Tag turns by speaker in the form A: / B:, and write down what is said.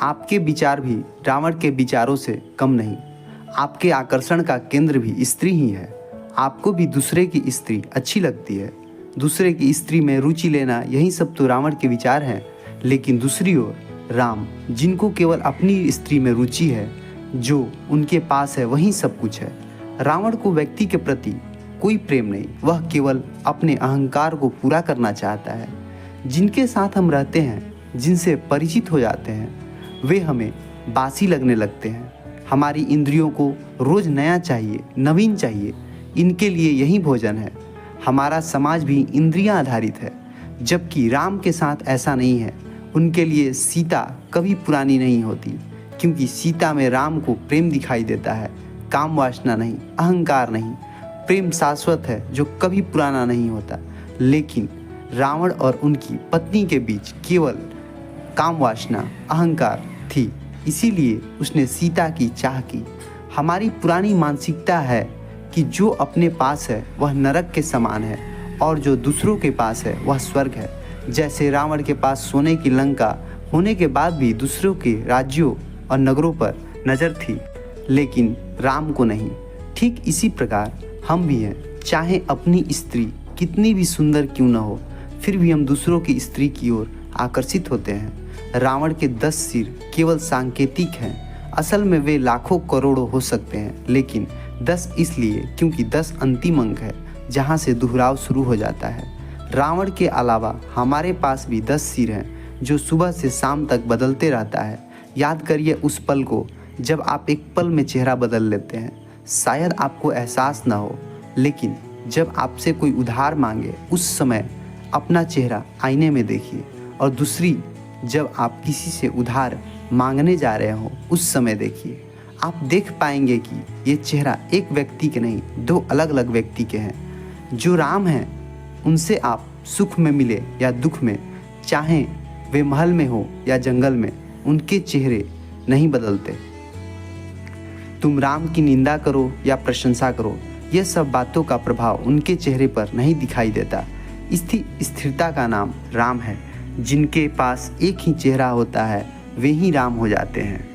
A: आपके विचार भी रावण के विचारों से कम नहीं। आपके आकर्षण का केंद्र भी स्त्री ही है। आपको भी दूसरे की स्त्री अच्छी लगती है। दूसरे की स्त्री में रुचि लेना, यही सब तो रावण के विचार हैं। लेकिन दूसरी ओर राम, जिनको केवल अपनी स्त्री में रुचि है, जो उनके पास है वही सब कुछ है। रावण को व्यक्ति के प्रति कोई प्रेम नहीं, वह केवल अपने अहंकार को पूरा करना चाहता है। जिनके साथ हम रहते हैं, जिनसे परिचित हो जाते हैं, वे हमें बासी लगने लगते हैं। हमारी इंद्रियों को रोज नया चाहिए, नवीन चाहिए। इनके लिए यही भोजन है। हमारा समाज भी इंद्रियां आधारित है, जबकि राम के साथ ऐसा नहीं है। उनके लिए सीता कभी पुरानी नहीं होती, क्योंकि सीता में राम को प्रेम दिखाई देता है, काम वासना नहीं, अहंकार नहीं। प्रेम शाश्वत है जो कभी पुराना नहीं होता। लेकिन रावण और उनकी पत्नी के बीच केवल काम वासना, अहंकार थी, इसीलिए उसने सीता की चाह की। हमारी पुरानी मानसिकता है कि जो अपने पास है वह नरक के समान है और जो दूसरों के पास है वह स्वर्ग है। जैसे रावण के पास सोने की लंका होने के बाद भी दूसरों के राज्यों और नगरों पर नज़र थी, लेकिन राम को नहीं। ठीक इसी प्रकार हम भी हैं। चाहे अपनी स्त्री कितनी भी सुंदर क्यों न हो, फिर भी हम दूसरों की स्त्री की ओर आकर्षित होते हैं। रावण के 10 सिर केवल सांकेतिक हैं। असल में वे लाखों करोड़ों हो सकते हैं, लेकिन 10 इसलिए क्योंकि 10 अंतिम अंक है जहाँ से दोहराव शुरू हो जाता है। रावण के अलावा हमारे पास भी 10 सिर हैं, जो सुबह से शाम तक बदलते रहता है। याद करिए उस पल को जब आप एक पल में चेहरा बदल लेते हैं। शायद आपको एहसास ना हो, लेकिन जब आपसे कोई उधार मांगे उस समय अपना चेहरा आईने में देखिए, और दूसरी जब आप किसी से उधार मांगने जा रहे हो उस समय देखिए। आप देख पाएंगे कि ये चेहरा एक व्यक्ति के नहीं, 2 अलग अलग व्यक्ति के हैं। जो राम हैं उनसे आप सुख में मिले या दुख में, चाहे वे महल में हो या जंगल में, उनके चेहरे नहीं बदलते। तुम राम की निंदा करो या प्रशंसा करो, यह सब बातों का प्रभाव उनके चेहरे पर नहीं दिखाई देता। स्थिरता का नाम राम है। जिनके पास एक ही चेहरा होता है वे ही राम हो जाते हैं।